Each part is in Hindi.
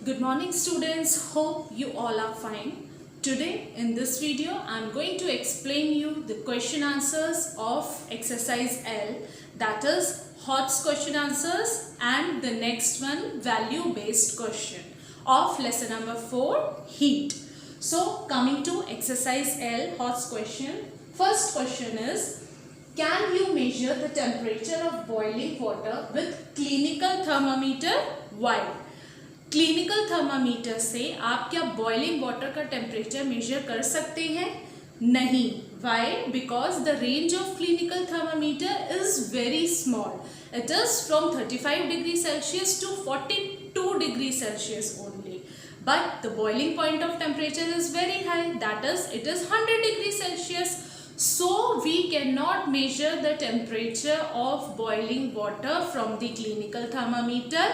Good morning students, hope you all are fine. Today in this video I am going to explain you the question answers of exercise L, that is HOTS question answers, and the next one value based question of lesson number 4 heat. So coming to exercise L HOTS question, first question is, can you measure the temperature of boiling water with clinical thermometer? Why? Clinical thermometer से आप क्या बॉइलिंग वाटर का टेम्परेचर मेजर कर सकते हैं? नहीं. Why? Because the range of clinical thermometer is very small. It is from 35 degree Celsius to 42 degree Celsius only. But the boiling point of temperature is very high, that is it is 100 degree Celsius. So we cannot measure the temperature of boiling water from the clinical thermometer,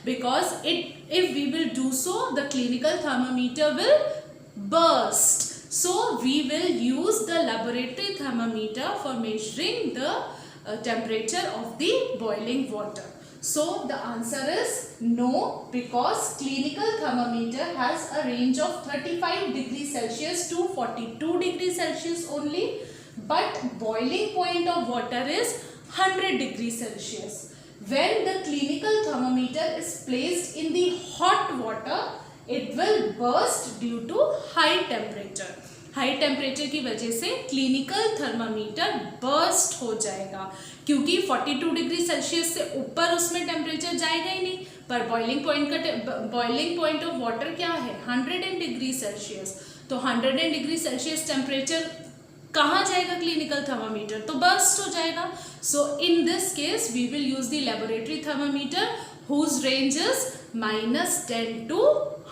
because if we will do so, the clinical thermometer will burst. So we will use the laboratory thermometer for measuring the temperature of the boiling water. So the answer is no, because clinical thermometer has a range of 35 degree Celsius to 42 degree Celsius only, but boiling point of water is 100 degree Celsius. When the clinical thermometer is placed in the hot water, it will burst due to high temperature. High temperature की वजह से क्लिनिकल थर्मामीटर बर्स्ट हो जाएगा, क्योंकि 42 डिग्री सेल्सियस से ऊपर उसमें टेम्परेचर जाएगा ही नहीं. पर बॉइलिंग पॉइंट ऑफ वाटर क्या है? 100 डिग्री सेल्सियस. तो 100 डिग्री सेल्सियस टेम्परेचर कहाँ जाएगा क्लिनिकल थर्मामीटर? तो बर्स्ट हो जाएगा. So in this case we will use the laboratory thermometer whose range is -10 to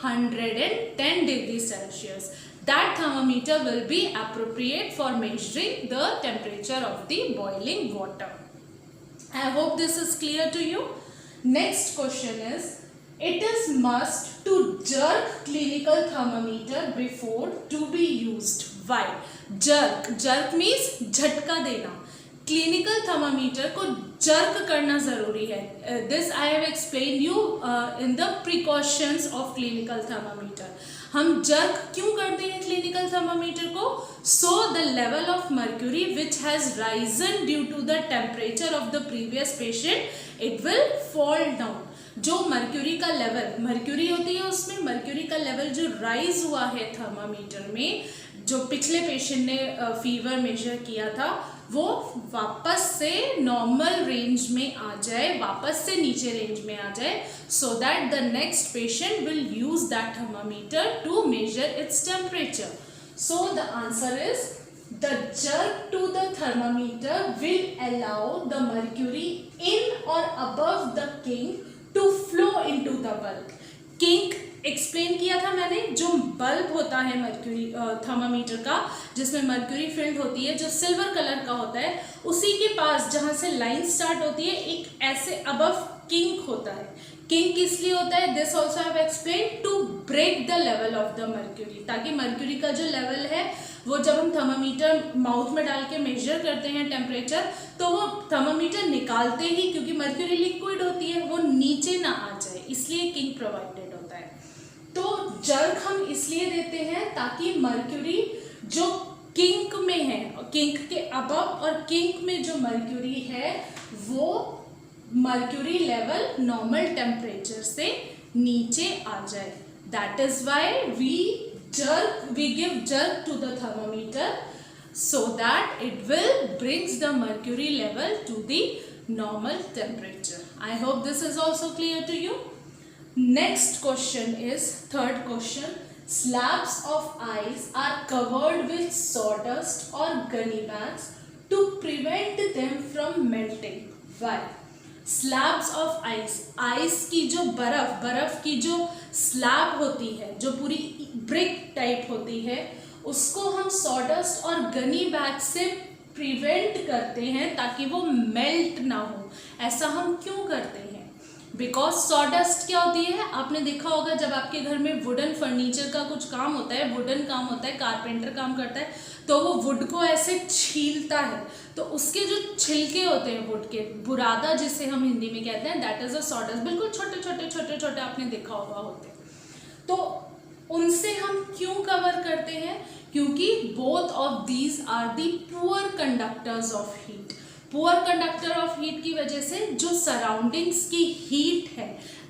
110 degree Celsius. That thermometer will be appropriate for measuring the temperature of the boiling water. I hope this is clear to you. Next question is, it is must to jerk clinical thermometer before to be used. Why? Jerk means झटका देना. क्लिनिकल थर्मामीटर को जर्क करना जरूरी है. This I have explain you in the precautions of clinical thermometer. हम जर्क क्यों करते हैं क्लिनिकल थर्मामीटर को? So the level of mercury which has risen due to the temperature of the previous patient, it will fall down. जो मर्क्यूरी का लेवल, मर्क्यूरी होती है उसमें, मर्क्यूरी का लेवल जो राइज हुआ है थर्मामीटर में, जो पिछले पेशेंट ने फीवर मेजर किया था, वो वापस से नॉर्मल रेंज में आ जाए, वापस से नीचे रेंज में आ जाए, so that the next patient will use that thermometer to measure its temperature. So the answer is, the jerk to the thermometer will allow the mercury in or above the kink to flow into the bulb. Kink explain किया था मैंने, जो बल्ब होता है मर्क्यूरी थर्मामीटर का, जिसमें मर्क्यूरी फिल्ड होती है, जो सिल्वर कलर का होता है, उसी के पास जहाँ से लाइन स्टार्ट होती है, एक ऐसे अबव किंक होता है. किंक इसलिए होता है, this also have explain, to break the level of the mercury, ताकि मर्क्यूरी का जो लेवल है वो जब हम थर्मामीटर माउथ में डाल के मेजर करते हैं टेम्परेचर, तो वो थर्मामीटर निकालते ही, क्योंकि मर्क्यूरी लिक्विड होती है, वो नीचे ना आ जाए, इसलिए किंक प्रोवाइडेड होता है. तो जर्क हम इसलिए देते हैं ताकि मर्क्यूरी जो किंक में है, किंक के अबव और किंक में जो मर्क्यूरी है, वो मर्क्यूरी लेवल नॉर्मल टेम्परेचर से नीचे आ जाए. That is why we give jerk to the thermometer, so that it will brings the mercury level to the normal temperature. I hope this is also clear to you. Next question is, third question, slabs of ice are covered with sawdust or gunny bags to prevent them from melting. Why? Slabs of ice, ice की जो बर्फ की जो स्लैब होती है, जो पूरी ब्रिक टाइप होती है, उसको हम सॉडस्ट और गनी बैग से प्रिवेंट करते हैं ताकि वो मेल्ट ना हो. ऐसा हम क्यों करते हैं? बिकॉज सॉडस्ट क्या होती है, आपने देखा होगा जब आपके घर में वुडन फर्नीचर का कुछ काम होता है, वुडन काम होता है, कारपेंटर काम करता है, तो वो वुड को ऐसे छीलता है, तो उसके जो छिलके होते हैं वुड के, बुरादा जिसे हम हिंदी में कहते हैं, दैट इज अ सॉडस्ट. बिल्कुल छोटे छोटे आपने देखा होगा होते हैं. तो उनसे हम क्यों कवर करते हैं? क्योंकि both of these are the poor conductors of heat. Poor conductor of heat की वजह से जो सराउंडिंग्स की हीट है,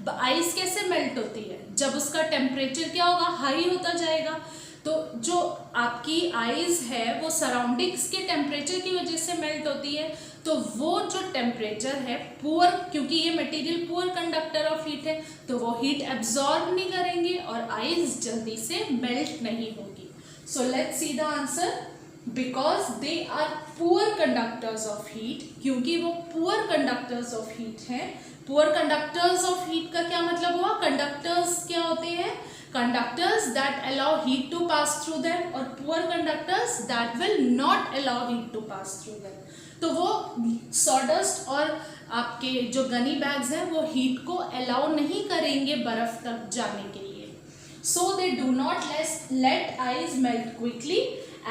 आइस कैसे मेल्ट होती है? जब उसका टेम्परेचर क्या होगा, हाई होता जाएगा। तो जो आपकी आइस है वो सराउंडिंग्स के टेम्परेचर की वजह से मेल्ट होती है। तो वो जो टेम्परेचर है पुअर, क्योंकि ये material poor conductor of heat है, तो वो हीट एब्जॉर्ब नहीं करेंगे और आइस जल्दी से मेल्ट नहीं होगी। So let's see the answer. Because they are poor conductors of heat, क्योंकि वो पुअर कंडक्टर्स ऑफ हीट हैं। पुअर कंडक्टर्स ऑफ हीट का क्या मतलब हुआ? कंडक्टर्स क्या होते हैं? Conductors that allow heat to pass through them, और poor conductors that will not allow heat to pass through them। तो वो sawdust और आपके जो गनी बैग्स हैं वो हीट को अलाउ नहीं करेंगे बर्फ तक जाने के लिए। So they do not let ice melt quickly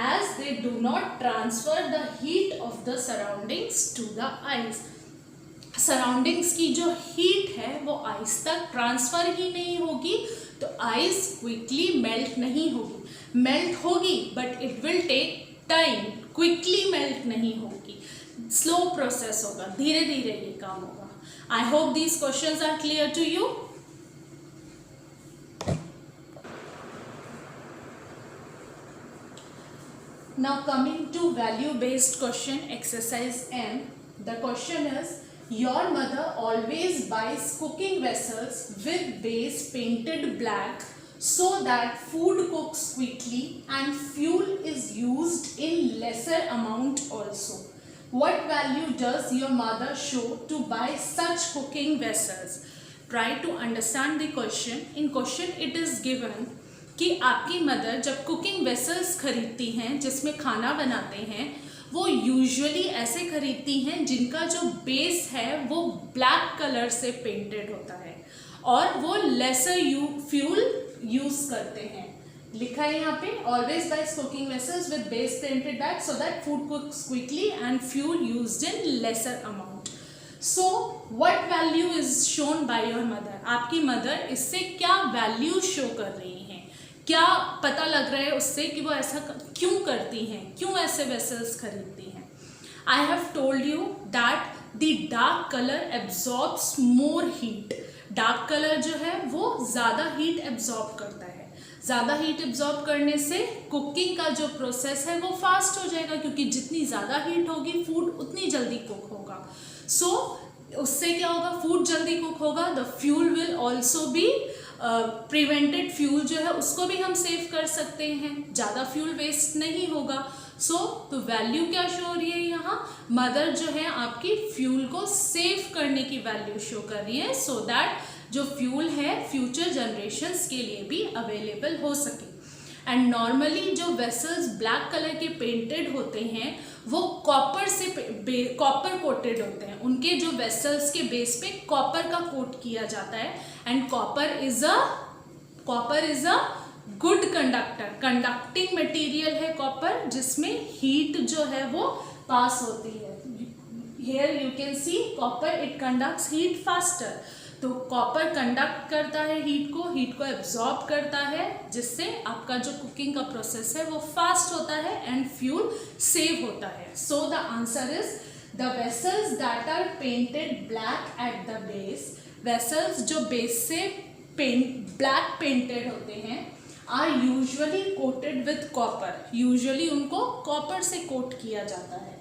as they do not transfer the heat of the surroundings to the ice। Surroundings की जो हीट है वो आइस तक ट्रांसफर ही नहीं होगी, तो आइस क्विकली मेल्ट नहीं होगी। मेल्ट होगी but it will take time, quickly melt नहीं होगी, स्लो प्रोसेस होगा, धीरे धीरे ये काम होगा। I hope these questions are clear to you. Now coming to value based question, exercise M। The question is, your mother always buys cooking vessels with base painted black so that food cooks quickly and fuel is used in lesser amount also. What value does your mother show to buy such cooking vessels? Try to understand the question. In question it is given कि आपकी मदर जब कुकिंग वेसल्स खरीदती हैं जिसमें खाना बनाते हैं, वो यूजुअली ऐसे खरीदती हैं जिनका जो बेस है वो ब्लैक कलर से पेंटेड होता है और वो लेसर फ्यूल यूज करते हैं। लिखा है यहाँ पे, always buy cooking vessels with base painted black so that food cooks quickly and fuel used in lesser amount. So what value is shown by your mother? आपकी मदर इससे क्या वैल्यू शो कर रही हैं? क्या पता लग रहा है उससे कि वो ऐसा क्यों करती हैं, क्यों ऐसे वेसल्स खरीदती हैं? I have told you that the dark colour absorbs more heat. Dark colour जो है वो ज़्यादा हीट एब्जॉर्ब करता है। ज़्यादा हीट एब्जॉर्ब करने से कुकिंग का जो प्रोसेस है वो फास्ट हो जाएगा, क्योंकि जितनी ज़्यादा हीट होगी फूड उतनी जल्दी कुक होगा। सो उससे क्या होगा? फूड जल्दी कुक होगा। The fuel will also be prevented, fuel जो है उसको भी हम सेव कर सकते हैं, ज़्यादा फ्यूल वेस्ट नहीं होगा। तो वैल्यू क्या शो हो रही है यहाँ? मदर जो है आपकी फ्यूल को सेव करने की वैल्यू शो कर रही है, सो दैट जो फ्यूल है फ्यूचर जनरेशन्स के लिए भी अवेलेबल हो सके। एंड नॉर्मली जो वेसल्स ब्लैक कलर के पेंटेड होते हैं वो कॉपर से कॉपर कोटेड होते हैं। उनके जो वेसल्स के बेस पे कॉपर का कोट किया जाता है and copper is a good conductor, conducting material है कॉपर, जिसमें हीट जो है वो पास होती है। Here you can see copper it conducts heat faster. तो कॉपर कंडक्ट करता है हीट को एब्जॉर्ब करता है, जिससे आपका जो कुकिंग का प्रोसेस है वो फास्ट होता है एंड फ्यूल सेव होता है। So the answer is the vessels that are painted black at the base. Vessels जो बेस से ब्लैक पेंटेड होते हैं are usually coated with copper. Usually उनको कॉपर से कोट किया जाता है।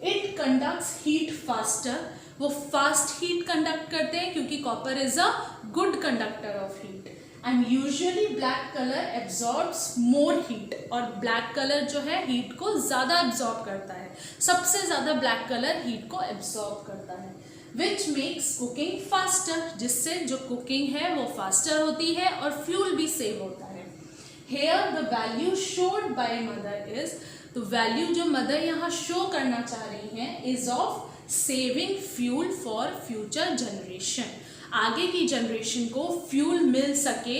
It conducts heat faster. वो फास्ट हीट कंडक्ट करते हैं क्योंकि copper is a good conductor of heat. And usually black colour absorbs more heat, और ब्लैक कलर जो है हीट को ज़्यादा एब्जॉर्ब करता है। सबसे ज़्यादा ब्लैक कलर हीट को एब्जॉर्ब करता है, विच मेक्स कुकिंग फास्टर, जिससे जो कुकिंग है वो फास्टर होती है और फ्यूल भी सेव होता है। Here the value showed by mother is, तो वैल्यू जो मदर यहाँ शो करना चाह रही हैं is of saving fuel for future generation. आगे की जनरेशन को फ्यूल मिल सके,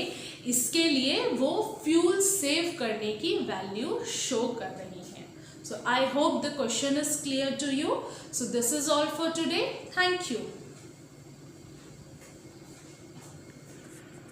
इसके लिए वो फ्यूल सेव करने की वैल्यू शो कर रही हैं। So I hope the question is clear to you. So this is all for today. Thank you.